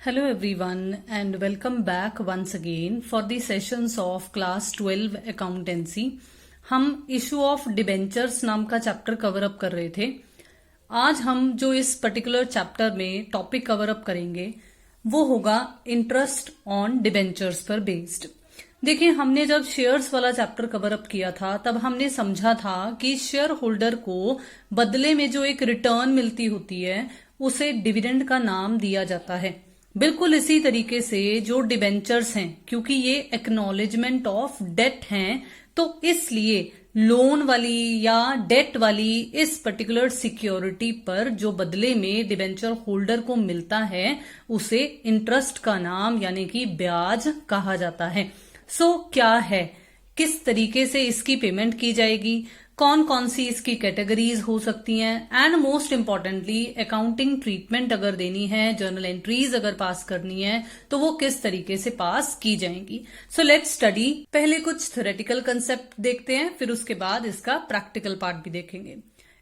Hello everyone and welcome back once again for the sessions of class 12 accountancy। हम issue of debentures नाम का chapter cover up कर रहे थे। आज हम जो इस पर्टिकुलर चैप्टर में टॉपिक कवर अप करेंगे वो होगा इंटरेस्ट ऑन डिबेंचर्स पर बेस्ड। देखिए, हमने जब शेयर्स वाला चैप्टर कवर अप किया था तब हमने समझा था कि शेयर होल्डर को बदले में जो एक रिटर्न मिलती होती है उसे डिविडेंड का नाम दिया जाता है। बिल्कुल इसी तरीके से जो डिबेंचर्स हैं, क्योंकि ये एक्नॉलेजमेंट ऑफ डेट हैं, तो इसलिए लोन वाली या डेट वाली इस पर्टिकुलर सिक्योरिटी पर जो बदले में डिबेंचर होल्डर को मिलता है उसे इंटरेस्ट का नाम यानी कि ब्याज कहा जाता है। सो क्या है, किस तरीके से इसकी पेमेंट की जाएगी, कौन कौन सी इसकी कैटेगरीज हो सकती हैं, and most importantly accounting treatment अगर देनी है, जर्नल एंट्रीज अगर पास करनी है तो वो किस तरीके से पास की जाएंगी। So let's study. पहले कुछ थ्योरेटिकल कंसेप्ट देखते हैं, फिर उसके बाद इसका प्रैक्टिकल पार्ट भी देखेंगे।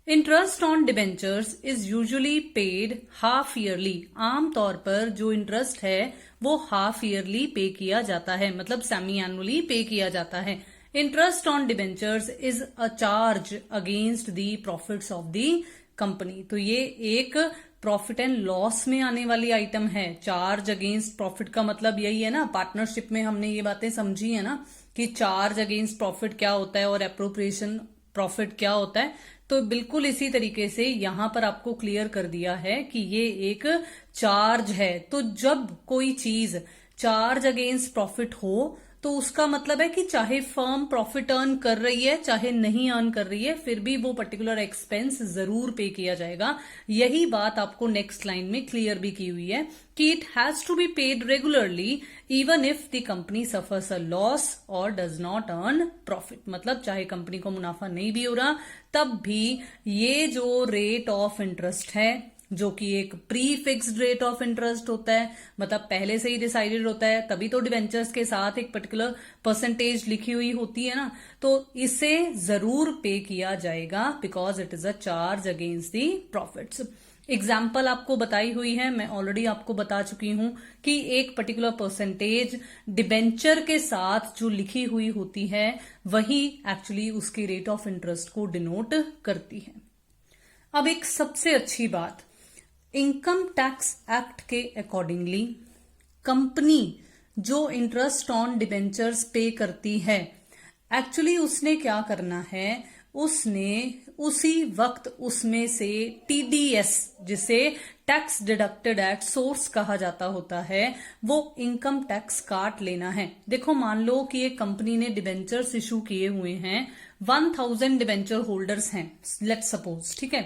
Interest on debentures is usually paid half yearly. आमतौर पर जो इंटरेस्ट है वो हाफ ईयरली पे किया जाता है, मतलब सेमी एनुअली पे किया जाता है। Interest on debentures is a charge against the profits of the company. तो ये एक प्रॉफिट एंड लॉस में आने वाली आइटम है। चार्ज अगेंस्ट प्रॉफिट का मतलब यही है ना, पार्टनरशिप में हमने ये बातें समझी है ना कि चार्ज अगेंस्ट प्रॉफिट क्या होता है और एप्रोप्रिएशन प्रॉफिट क्या होता है। तो बिल्कुल इसी तरीके से यहां पर आपको क्लियर कर दिया है कि ये एक चार्ज है। तो जब कोई चीज चार्ज अगेंस्ट प्रॉफिट हो तो उसका मतलब है कि चाहे फर्म प्रॉफिट अर्न कर रही है चाहे नहीं अर्न कर रही है, फिर भी वो पर्टिकुलर एक्सपेंस जरूर पे किया जाएगा। यही बात आपको नेक्स्ट लाइन में क्लियर भी की हुई है कि it has to be paid regularly even if the company suffers a loss और डज नॉट अर्न प्रॉफिट। मतलब चाहे कंपनी को मुनाफा नहीं भी हो रहा तब भी ये जो रेट ऑफ इंटरेस्ट है, जो कि एक pre fixed rate of interest होता है, मतलब पहले से ही डिसाइडेड होता है, तभी तो डिबेंचर्स के साथ एक पर्टिकुलर परसेंटेज लिखी हुई होती है ना, तो इसे जरूर पे किया जाएगा because it is a charge against the profits. Example आपको बताई हुई है, मैं ऑलरेडी आपको बता चुकी हूं कि एक पर्टिकुलर परसेंटेज डिबेंचर के साथ जो लिखी हुई होती है वही एक्चुअली उसकी रेट ऑफ इंटरेस्ट को डिनोट करती है। अब एक सबसे अच्छी बात, इनकम टैक्स एक्ट के अकॉर्डिंगली कंपनी जो इंटरेस्ट ऑन डिबेंचर्स पे करती है, एक्चुअली उसने क्या करना है, उसने उसी वक्त उसमें से टीडीएस, जिसे टैक्स डिडक्टेड एट सोर्स कहा जाता होता है, वो इनकम टैक्स काट लेना है। देखो, मान लो कि एक कंपनी ने डिबेंचर्स इशू किए हुए हैं, 1000 डिबेंचर होल्डर्स हैं लेट्स सपोज, ठीक है।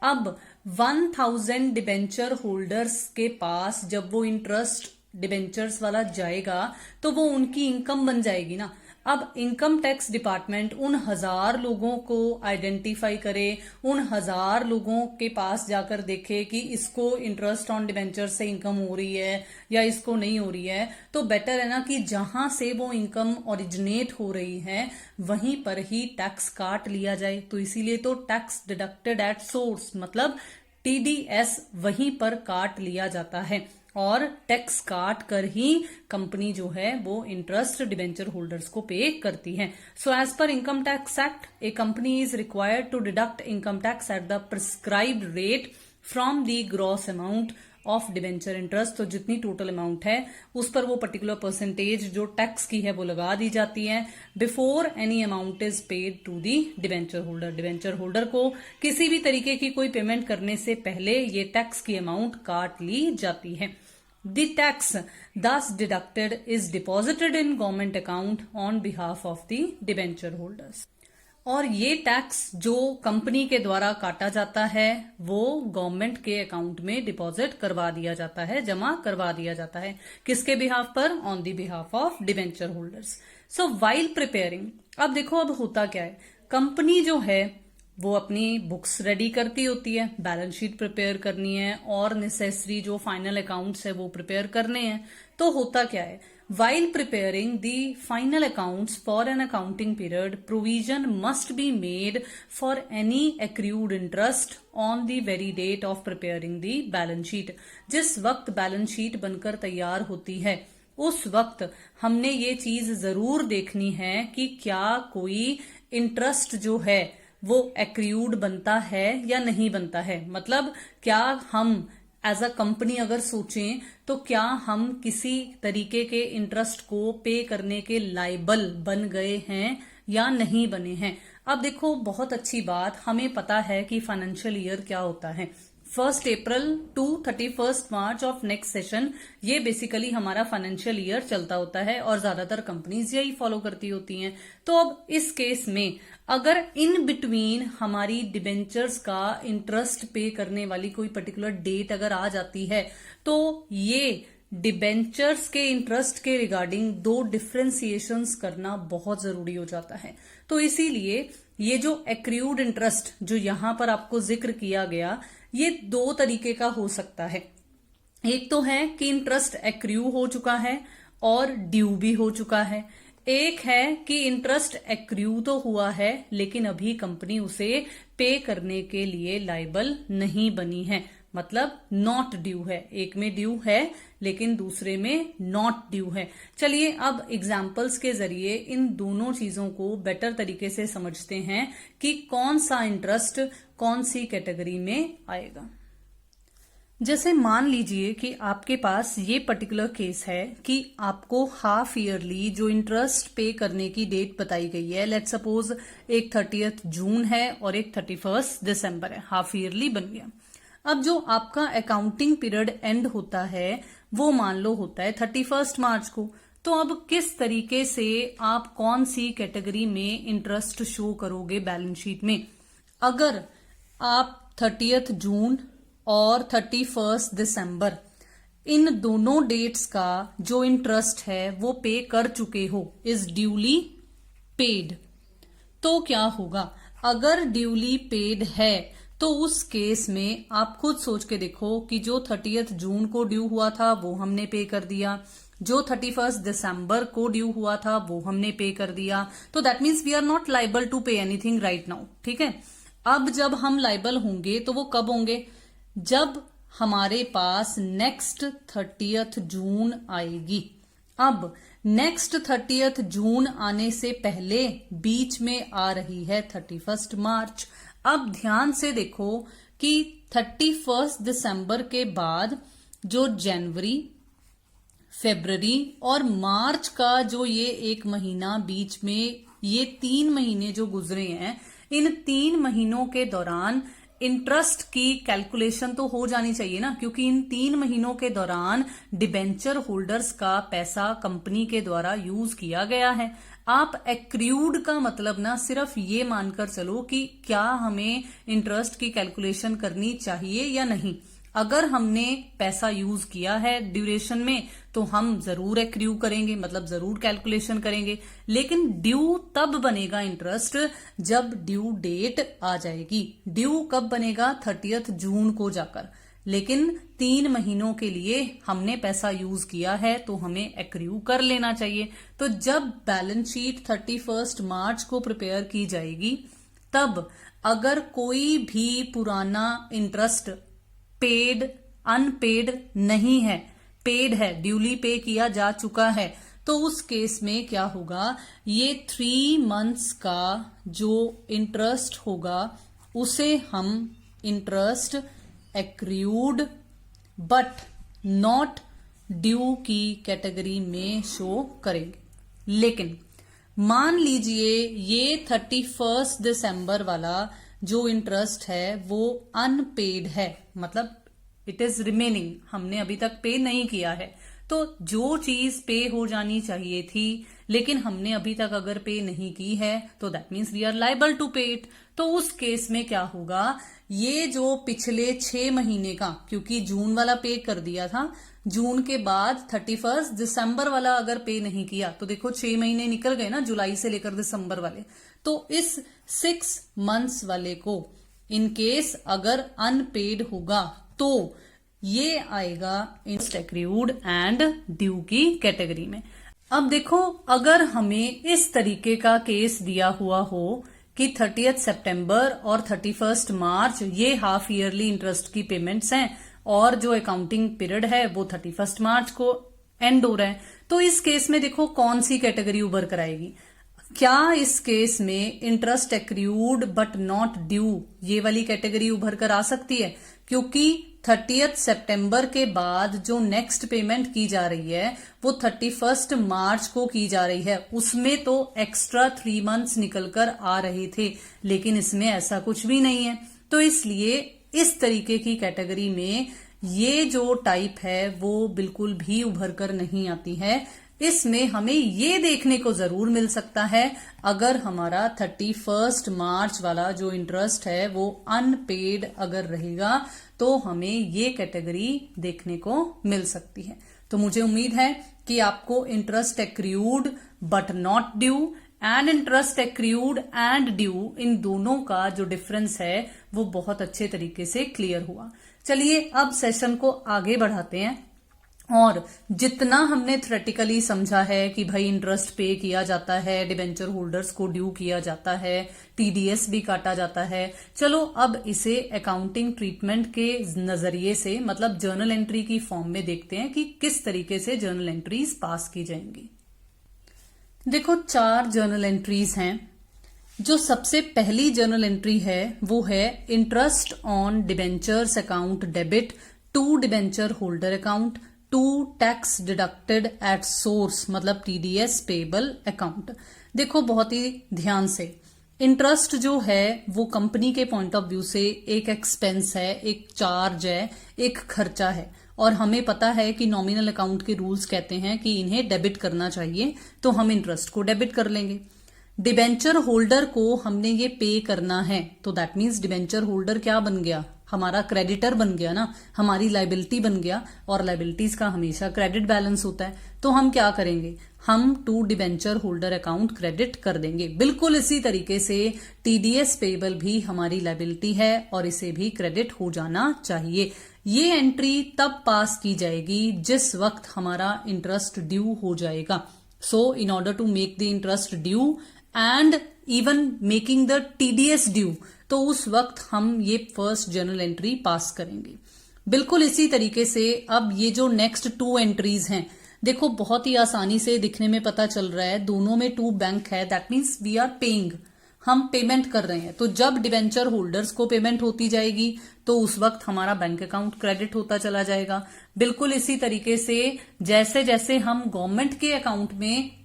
अब 1000 डिबेंचर होल्डर्स के पास जब वो इंटरेस्ट डिबेंचर्स वाला जाएगा तो वो उनकी इनकम बन जाएगी ना। अब इनकम टैक्स डिपार्टमेंट उन 1000 लोगों को आइडेंटिफाई करे, उन 1000 लोगों के पास जाकर देखे कि इसको इंटरेस्ट ऑन डिबेंचर से इनकम हो रही है या इसको नहीं हो रही है, तो बेटर है ना कि जहां से वो इनकम ओरिजिनेट हो रही है वहीं पर ही टैक्स काट लिया जाए। तो इसीलिए तो टैक्स डिडक्टेड एट सोर्स, मतलब टीडीएस वहीं पर काट लिया जाता है और टैक्स काट कर ही कंपनी जो है वो इंटरेस्ट डिबेंचर होल्डर्स को पे करती है। So as per income tax act, a company is required to deduct income tax at the prescribed rate from the gross amount of debenture interest. तो जितनी टोटल अमाउंट है उस पर वो particular percentage जो टैक्स की है वो लगा दी जाती है before any amount is paid to the debenture holder. Debenture holder को किसी भी तरीके की कोई पेमेंट करने से पहले ये टैक्स की अमाउंट काट ली जाती है। The tax thus deducted is deposited in government account on behalf of the debenture holders। और ये टैक्स जो कंपनी के द्वारा काटा जाता है वो गवर्नमेंट के अकाउंट में डिपॉजिट करवा दिया जाता है, जमा करवा दिया जाता है। किसके बिहाफ पर? On the behalf of debenture holders. So while preparing, अब देखो अब होता क्या है, कंपनी जो है वो अपनी बुक्स रेडी करती होती है, बैलेंस शीट प्रिपेयर करनी है और नेसेसरी जो फाइनल अकाउंट्स है वो प्रिपेयर करने हैं। तो होता क्या है, While preparing the final accounts for an accounting period, provision must be made for any accrued interest on the very date of preparing the balance sheet. जिस वक्त बैलेंस शीट बनकर तैयार होती है उस वक्त हमने ये चीज जरूर देखनी है कि क्या कोई इंटरेस्ट जो है वो एक्रूड बनता है या नहीं बनता है। मतलब क्या हम एज अ कंपनी अगर सोचें तो क्या हम किसी तरीके के इंटरेस्ट को पे करने के लायबल बन गए हैं या नहीं बने हैं। अब देखो बहुत अच्छी बात, हमें पता है कि फाइनेंशियल ईयर क्या होता है। 1 April to 31 March of next session, ये बेसिकली हमारा फाइनेंशियल ईयर चलता होता है और ज्यादातर कंपनीज यही फॉलो करती होती हैं। तो अब इस केस में अगर इन बिटवीन हमारी डिबेंचर्स का इंटरेस्ट पे करने वाली कोई पर्टिकुलर डेट अगर आ जाती है तो ये डिबेंचर्स के इंटरेस्ट के रिगार्डिंग दो डिफरेंशिएशंस करना बहुत जरूरी हो जाता है। तो इसीलिए ये जो एक्रूड इंटरेस्ट जो यहां पर आपको जिक्र किया गया, ये दो तरीके का हो सकता है। एक तो है कि इंटरेस्ट एक्रू हो चुका है और ड्यू भी हो चुका है। एक है कि इंटरेस्ट एक्रू तो हुआ है लेकिन अभी कंपनी उसे पे करने के लिए लायबल नहीं बनी है, मतलब नॉट ड्यू है। एक में ड्यू है लेकिन दूसरे में नॉट ड्यू है। चलिए अब एग्जाम्पल्स के जरिए इन दोनों चीजों को बेटर तरीके से समझते हैं कि कौन सा इंटरेस्ट कौन सी कैटेगरी में आएगा। जैसे मान लीजिए कि आपके पास ये पर्टिकुलर केस है कि आपको हाफ ईयरली जो इंटरेस्ट पे करने की डेट बताई गई है, लेट्स सपोज एक 30 जून है और एक 31 दिसंबर है, हाफ ईयरली बन गया। अब जो आपका अकाउंटिंग पीरियड एंड होता है वो मान लो होता है 31 मार्च को। तो अब किस तरीके से आप कौन सी कैटेगरी में इंटरेस्ट शो करोगे बैलेंस शीट में। अगर आप 30 जून और 31 दिसंबर इन दोनों डेट्स का जो इंटरेस्ट है वो पे कर चुके हो, इज ड्यूली पेड, तो क्या होगा। अगर ड्यूली पेड है तो उस केस में आप खुद सोच के देखो कि जो 30 जून को ड्यू हुआ था वो हमने पे कर दिया, जो 31 दिसंबर को ड्यू हुआ था वो हमने पे कर दिया। तो that means we are not liable to pay anything right now. ठीक है, अब जब हम लाइबल होंगे तो वो कब होंगे, जब हमारे पास नेक्स्ट 30 जून आएगी। अब नेक्स्ट 30 जून आने से पहले बीच में आ रही है 31 मार्च। अब ध्यान से देखो कि 31 दिसंबर के बाद जो जनवरी, फरवरी और मार्च का जो ये एक महीना बीच में, ये 3 महीने जो गुजरे हैं, इन 3 महीनों के दौरान इंटरेस्ट की कैलकुलेशन तो हो जानी चाहिए ना, क्योंकि इन 3 महीनों के दौरान डिबेंचर होल्डर्स का पैसा कंपनी के द्वारा यूज किया गया है। आप एक्रूड का मतलब ना सिर्फ ये मानकर चलो कि क्या हमें इंटरेस्ट की कैलकुलेशन करनी चाहिए या नहीं। अगर हमने पैसा यूज किया है ड्यूरेशन में तो हम जरूर एक्रू करेंगे, मतलब जरूर कैलकुलेशन करेंगे। लेकिन ड्यू तब बनेगा इंटरेस्ट जब ड्यू डेट आ जाएगी। ड्यू कब बनेगा, 30 जून को जाकर। लेकिन 3 महीनों के लिए हमने पैसा यूज किया है तो हमें एक्रू कर लेना चाहिए। तो जब बैलेंस शीट 31 मार्च को प्रिपेयर की जाएगी तब अगर कोई भी पुराना इंटरेस्ट पेड अनपेड नहीं है, पेड है, ड्यूली पे किया जा चुका है, तो उस केस में क्या होगा, ये 3 मंथ्स का जो इंटरेस्ट होगा उसे हम interest accrued but not due की कैटेगरी में शो करेंगे। लेकिन मान लीजिए ये 31 दिसंबर वाला जो इंटरेस्ट है वो अनपेड है, मतलब इट इज रिमेनिंग, हमने अभी तक पे नहीं किया है। तो जो चीज पे हो जानी चाहिए थी लेकिन हमने अभी तक अगर पे नहीं की है तो that means we are liable to pay it. तो उस केस में क्या होगा, ये जो पिछले 6 महीने का, क्योंकि जून वाला पे कर दिया था, जून के बाद 31 दिसंबर वाला अगर पे नहीं किया तो देखो 6 महीने निकल गए ना, जुलाई से लेकर दिसंबर वाले। तो इस 6 मंथ्स वाले को इन केस अगर अनपेड होगा तो ये आएगा इंटरेस्ट एक्रूड एंड ड्यू की कैटेगरी में। अब देखो, अगर हमें इस तरीके का केस दिया हुआ हो कि 30 सितंबर और 31 मार्च ये हाफ ईयरली इंटरेस्ट की पेमेंट्स हैं और जो अकाउंटिंग पीरियड है वो 31 मार्च को एंड हो रहा है, तो इस केस में देखो कौन सी कैटेगरी उभर कर आएगी। क्या इस केस में interest accrued but not due ये वाली कैटेगरी उभर कर आ सकती है? क्योंकि 30 सितंबर के बाद जो नेक्स्ट पेमेंट की जा रही है वो 31 मार्च को की जा रही है, उसमें तो एक्स्ट्रा 3 मंथ्स निकलकर आ रहे थे, लेकिन इसमें ऐसा कुछ भी नहीं है। तो इसलिए इस तरीके की कैटेगरी में ये जो टाइप है वो बिल्कुल भी उभर कर नहीं आती है। इसमें हमें ये देखने को जरूर मिल सकता है, अगर हमारा 31 मार्च वाला जो इंटरेस्ट है वो अनपेड अगर रहेगा तो हमें ये कैटेगरी देखने को मिल सकती है। तो मुझे उम्मीद है कि आपको interest accrued but not due and interest accrued and due इन दोनों का जो डिफरेंस है वो बहुत अच्छे तरीके से क्लियर हुआ। चलिए अब सेशन को आगे बढ़ाते हैं और जितना हमने थ्योरेटिकली समझा है कि भाई इंटरेस्ट पे किया जाता है, डिबेंचर होल्डर्स को ड्यू किया जाता है, टीडीएस भी काटा जाता है, चलो अब इसे अकाउंटिंग ट्रीटमेंट के नजरिए से मतलब जर्नल एंट्री की फॉर्म में देखते हैं कि किस तरीके से जर्नल एंट्रीज पास की जाएंगी। देखो 4 जर्नल एंट्रीज हैं। जो सबसे पहली जर्नल एंट्री है वो है interest on debentures account debit to debenture holder account to tax deducted at source मतलब टीडीएस पेबल अकाउंट। देखो बहुत ही ध्यान से, इंटरेस्ट जो है वो कंपनी के पॉइंट ऑफ व्यू से एक एक्सपेंस है, एक चार्ज है, एक खर्चा है, और हमें पता है कि नॉमिनल अकाउंट के रूल्स कहते हैं कि इन्हें डेबिट करना चाहिए, तो हम इंटरेस्ट को डेबिट कर लेंगे। डिबेंचर होल्डर को हमने ये पे करना है, तो दैट मीन्स डिबेंचर होल्डर क्या बन गया, हमारा क्रेडिटर बन गया ना, हमारी लाइबिलिटी बन गया, और लाइबिलिटीज का हमेशा क्रेडिट बैलेंस होता है। तो हम क्या करेंगे, हम to debenture holder account credit कर देंगे। बिल्कुल इसी तरीके से टीडीएस पेबल भी हमारी लाइबिलिटी है और इसे भी क्रेडिट हो जाना चाहिए। ये एंट्री तब पास की जाएगी जिस वक्त हमारा इंटरेस्ट ड्यू हो जाएगा। So in order to make the interest due and even making the TDS due, तो उस वक्त हम ये फर्स्ट जर्नल एंट्री पास करेंगे। बिल्कुल इसी तरीके से अब ये जो नेक्स्ट 2 एंट्रीज हैं, देखो बहुत ही आसानी से दिखने में पता चल रहा है, दोनों में 2 बैंक है, that means we are paying, हम पेमेंट कर रहे हैं। तो जब डिबेंचर होल्डर्स को पेमेंट होती जाएगी तो उस वक्त हमारा बैंक अकाउंट क्रेडिट होता चला जाएगा। बिल्कुल इसी तरीके से जैसे जैसे हम गवर्नमेंट के अकाउंट में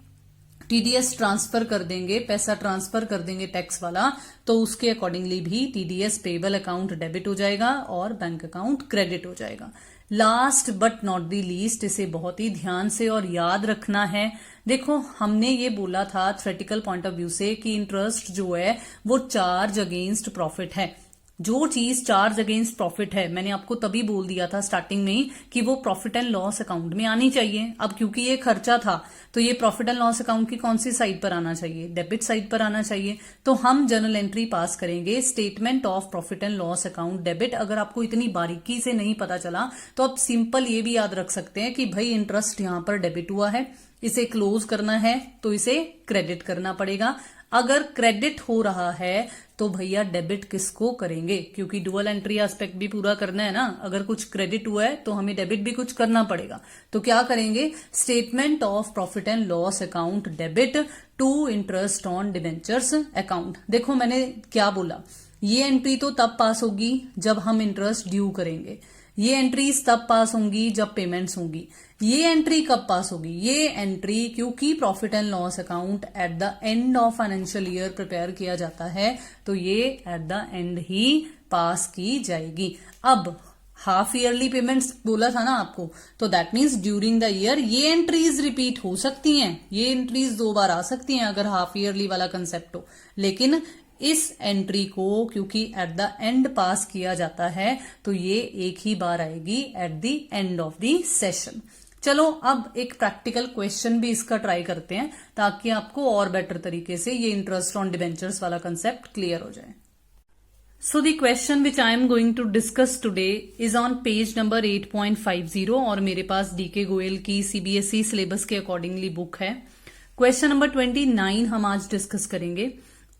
टीडीएस ट्रांसफर कर देंगे, पैसा ट्रांसफर कर देंगे टैक्स वाला, तो उसके अकॉर्डिंगली भी टीडीएस पेबल अकाउंट डेबिट हो जाएगा और बैंक अकाउंट क्रेडिट हो जाएगा। Last but not the least, इसे बहुत ही ध्यान से और याद रखना है। देखो हमने ये बोला था थ्योरेटिकल पॉइंट ऑफ व्यू से कि इंटरेस्ट जो है वो चार्ज अगेंस्ट प्रॉफिट है। जो चीज चार्ज अगेंस्ट प्रॉफिट है, मैंने आपको तभी बोल दिया था स्टार्टिंग में ही कि वो प्रॉफिट एंड लॉस अकाउंट में आनी चाहिए। अब क्योंकि ये खर्चा था तो ये प्रॉफिट एंड लॉस अकाउंट की कौन सी साइड पर आना चाहिए, डेबिट साइड पर आना चाहिए। तो हम जर्नल एंट्री पास करेंगे statement of profit and loss account debit. अगर आपको इतनी बारीकी से नहीं पता चला तो आप सिंपल ये भी याद रख सकते हैं कि भाई इंटरेस्ट यहां पर डेबिट हुआ है, इसे क्लोज करना है तो इसे क्रेडिट करना पड़ेगा। अगर क्रेडिट हो रहा है तो भैया डेबिट किसको करेंगे, क्योंकि डुअल एंट्री एस्पेक्ट भी पूरा करना है ना। अगर कुछ क्रेडिट हुआ है तो हमें डेबिट भी कुछ करना पड़ेगा। तो क्या करेंगे, statement of profit and loss account debit to interest on debentures account. देखो मैंने क्या बोला, ये एंट्री तो तब पास होगी जब हम इंटरेस्ट ड्यू करेंगे, ये एंट्रीज तब पास होंगी जब पेमेंट्स होंगी। ये एंट्री कब पास होगी, ये एंट्री क्योंकि profit and loss account eight the end of financial year prepare किया जाता है, तो ये एट द एंड ही पास की जाएगी। अब हाफ ईयरली पेमेंट्स बोला था ना आपको, तो that means during the year ये एंट्रीज रिपीट हो सकती हैं, ये एंट्रीज 2 बार आ सकती हैं अगर हाफ ईयरली वाला कंसेप्ट हो। लेकिन इस एंट्री को क्योंकि एट द एंड पास किया जाता है तो ये एक ही बार आएगी eight the end of the session. चलो अब एक प्रैक्टिकल क्वेश्चन भी इसका ट्राई करते हैं ताकि आपको और बेटर तरीके से ये इंटरेस्ट ऑन डिबेंचर्स वाला कंसेप्ट क्लियर हो जाए। So the question which I am going to discuss today is on page number 8.50 और मेरे पास डीके गोयल की सीबीएसई सिलेबस के अकॉर्डिंगली बुक है। क्वेश्चन नंबर 29 हम आज डिस्कस करेंगे।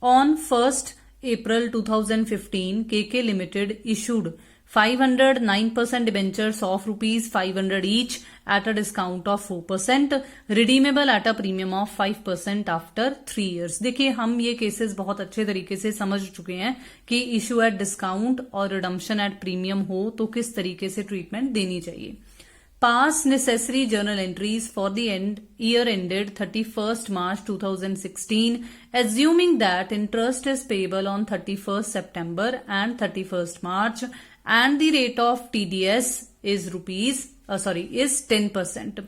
On 1 April 2015 KK limited issued 509% debentures of ₹500 each at a discount of 4%, redeemable at a premium of 5% after 3 years। देखिए हम ये केसेस बहुत अच्छे तरीके से समझ चुके हैं कि इशू एट डिस्काउंट और रिडम्पशन एट प्रीमियम हो तो किस तरीके से ट्रीटमेंट देनी चाहिए। Pass necessary journal entries for the year ended 31st March 2016, assuming that interest is payable on 31st September and 31st March, and the rate of TDS is is 10%.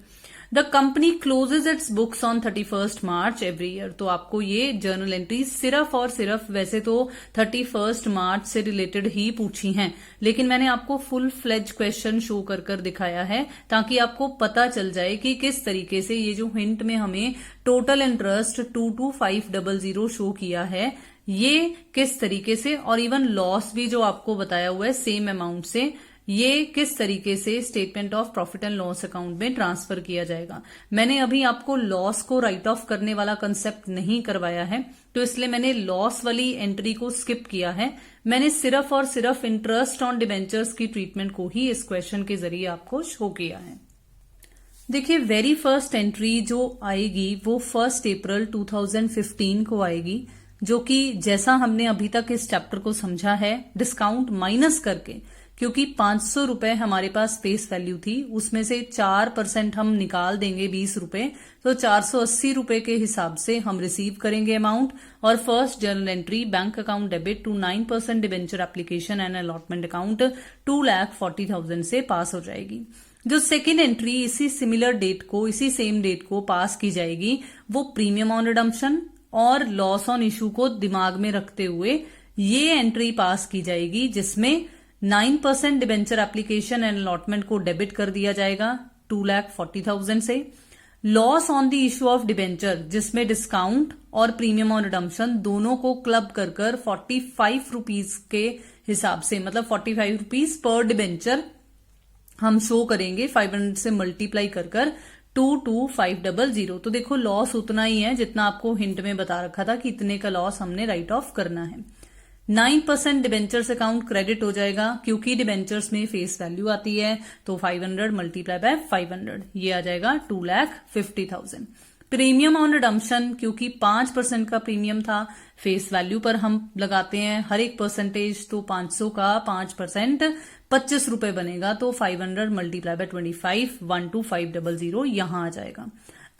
The company closes its books on 31st March every year। तो आपको ये journal entry सिर्फ और सिर्फ वैसे तो 31st मार्च से related ही पूछी हैं, लेकिन मैंने आपको फुल फ्लेज क्वेश्चन शो कर दिखाया है ताकि आपको पता चल जाए कि किस तरीके से ये जो हिंट में हमें टोटल इंटरेस्ट 22500 शो किया है ये किस तरीके से, और इवन लॉस भी जो आपको बताया हुआ है सेम अमाउंट से, ये किस तरीके से statement of profit and loss account में ट्रांसफर किया जाएगा। मैंने अभी आपको लॉस को राइट ऑफ करने वाला कंसेप्ट नहीं करवाया है, तो इसलिए मैंने लॉस वाली एंट्री को स्किप किया है। मैंने सिर्फ और सिर्फ इंटरेस्ट ऑन डिबेंचर्स की ट्रीटमेंट को ही इस क्वेश्चन के जरिए आपको शो किया है। देखिए वेरी फर्स्ट एंट्री जो आएगी वो 1 April 2015 को आएगी, जो कि जैसा हमने अभी तक इस चैप्टर को समझा है डिस्काउंट माइनस करके, क्योंकि 500 रुपए हमारे पास फेस वैल्यू थी, उसमें से 4% हम निकाल देंगे 20 रुपए, तो 480 रुपए के हिसाब से हम रिसीव करेंगे अमाउंट। और first journal entry bank account debit to 9% debenture application and allotment account 2,40,000 से पास हो जाएगी। जो सेकेंड एंट्री इसी सिमिलर डेट को, इसी सेम डेट को पास की जाएगी, वो प्रीमियम ऑन रिडम्पशन और लॉस ऑन इशू को दिमाग में रखते हुए ये एंट्री पास की जाएगी, जिसमें 9% डिबेंचर एप्लीकेशन एंड अलॉटमेंट को डेबिट कर दिया जाएगा 2,40,000 से। Loss on the issue of debenture जिसमें डिस्काउंट और प्रीमियम ऑन रिडम्पशन दोनों को क्लब कर 45 रुपीज के हिसाब से, मतलब 45 रुपीज पर डिबेंचर हम शो करेंगे 500 से मल्टीप्लाई कर 22500। तो देखो लॉस उतना ही है जितना आपको हिंट में बता रखा था कि इतने का लॉस हमने राइट ऑफ करना है। 9% डिबेंचर्स अकाउंट क्रेडिट हो जाएगा, क्योंकि डिबेंचर्स में फेस वैल्यू आती है, तो 500 मल्टीप्लाई बाय 500 ये आ जाएगा 2,50,000। प्रीमियम ऑन रिडम्पशन क्योंकि 5% का प्रीमियम था, फेस वैल्यू पर हम लगाते हैं हर एक परसेंटेज, तो 500 का 5% 25 रुपए बनेगा, तो 500 मल्टीप्लाई बाय 25 12500 यहां आ जाएगा।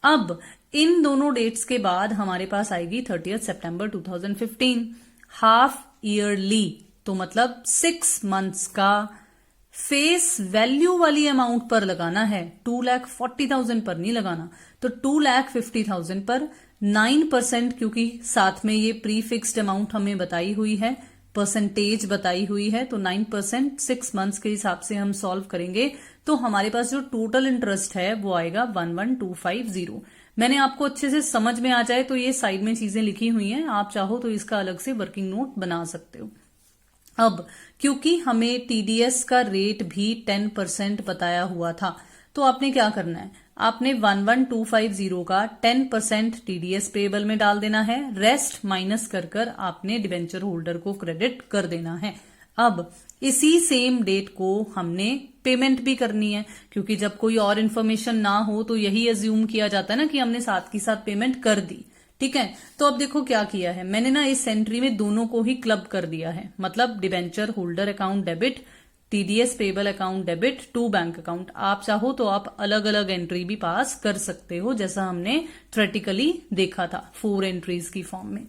अब इन दोनों डेट्स के बाद हमारे पास आएगी 30 September 2015 हाफ ईयरली, तो मतलब 6 मंथ्स का फेस वैल्यू वाली अमाउंट पर लगाना है, 2,40,000 पर नहीं लगाना, तो 2,50,000 पर 9%, क्योंकि साथ में ये प्री फिक्स्ड अमाउंट हमें बताई हुई है, परसेंटेज बताई हुई है, तो 9% 6 मंथ्स के हिसाब से हम सॉल्व करेंगे, तो हमारे पास जो टोटल इंटरेस्ट है वो आएगा 11,250। मैंने आपको अच्छे से समझ में आ जाए तो ये साइड में चीजें लिखी हुई हैं, आप चाहो तो इसका अलग से वर्किंग नोट बना सकते हो। अब क्योंकि हमें टीडीएस का रेट भी 10% बताया हुआ था, तो आपने क्या करना है, आपने 11,250 का 10% टीडीएस पेबल में डाल देना है, रेस्ट माइनस कर आपने डिबेंचर होल्डर को क्रेडिट कर देना है। अब इसी सेम डेट को हमने पेमेंट भी करनी है, क्योंकि जब कोई और इन्फॉर्मेशन ना हो तो यही अज्यूम किया जाता है ना कि हमने साथ की साथ पेमेंट कर दी। ठीक है, तो अब देखो क्या किया है मैंने ना, इस एंट्री में दोनों को ही क्लब कर दिया है, मतलब debenture holder account debit, TDS payable account debit to bank account. आप चाहो तो आप अलग अलग एंट्री भी पास कर सकते हो, जैसा हमने थ्योरेटिकली देखा था 4 एंट्रीज की फॉर्म में।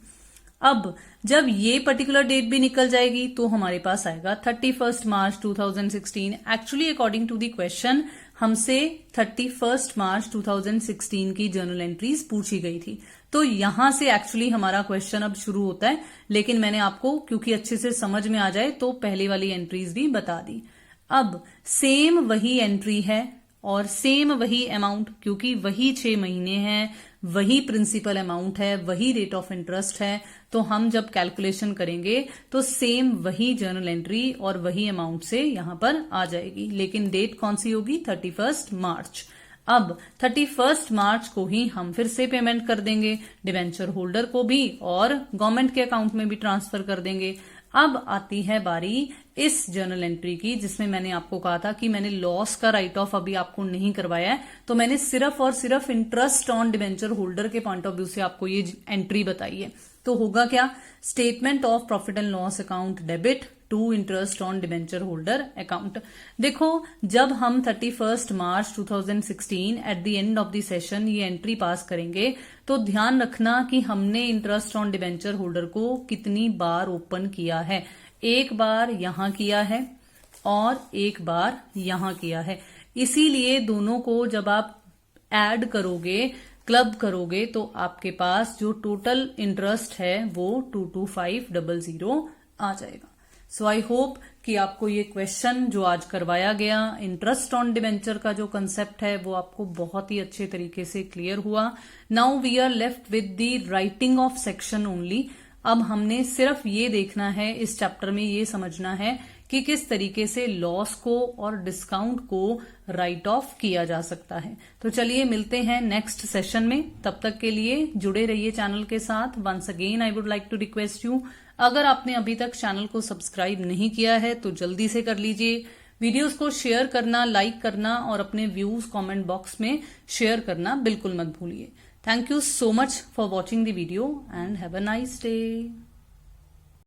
अब जब ये पर्टिकुलर डेट भी निकल जाएगी तो हमारे पास आएगा 31 मार्च 2016। Actually according to the question हमसे 31 मार्च 2016 की जर्नल एंट्रीज पूछी गई थी, तो यहां से एक्चुअली हमारा क्वेश्चन अब शुरू होता है, लेकिन मैंने आपको क्योंकि अच्छे से समझ में आ जाए तो पहले वाली एंट्रीज भी बता दी। अब सेम वही एंट्री है और सेम वही अमाउंट, क्योंकि वही 6 महीने हैं, वही प्रिंसिपल अमाउंट है, वही रेट ऑफ इंटरेस्ट है, तो हम जब कैलकुलेशन करेंगे तो सेम वही जर्नल एंट्री और वही अमाउंट से यहां पर आ जाएगी। लेकिन डेट कौन सी होगी? 31 मार्च। अब 31 मार्च को ही हम फिर से पेमेंट कर देंगे डिबेंचर होल्डर को भी और गवर्नमेंट के अकाउंट में भी ट्रांसफर कर देंगे। अब आती है बारी इस जर्नल एंट्री की, जिसमें मैंने आपको कहा था कि मैंने लॉस का राइट ऑफ अभी आपको नहीं करवाया है, तो मैंने सिर्फ और सिर्फ इंटरेस्ट ऑन डिबेंचर होल्डर के पॉइंट ऑफ व्यू से आपको ये एंट्री बताई है। तो होगा क्या? Statement of profit and loss account debit to interest on debenture holder account. देखो, जब हम 31 मार्च 2016 at the end of the session ये एंट्री पास करेंगे तो ध्यान रखना कि हमने इंटरेस्ट ऑन डिबेंचर होल्डर को कितनी बार ओपन किया है। एक बार यहां किया है और एक बार यहां किया है। इसीलिए दोनों को जब आप ऐड करोगे, क्लब करोगे, तो आपके पास जो टोटल इंटरेस्ट है वो 22500 आ जाएगा। सो आई होप कि आपको ये क्वेश्चन जो आज करवाया गया इंटरेस्ट ऑन डिबेंचर का जो कंसेप्ट है वो आपको बहुत ही अच्छे तरीके से क्लियर हुआ। Now we are left with the writing off section only. अब हमने सिर्फ ये देखना है, इस चैप्टर में ये समझना है कि किस तरीके से लॉस को और डिस्काउंट को राइट ऑफ किया जा सकता है। तो चलिए मिलते हैं नेक्स्ट सेशन में। तब तक के लिए जुड़े रहिए चैनल के साथ। Once again I would like to request you, अगर आपने अभी तक चैनल को सब्सक्राइब नहीं किया है तो जल्दी से कर लीजिए। वीडियोस को शेयर करना, लाइक करना और अपने व्यूज कमेंट बॉक्स में शेयर करना बिल्कुल मत भूलिए। Thank you so much for watching the video and have a nice day.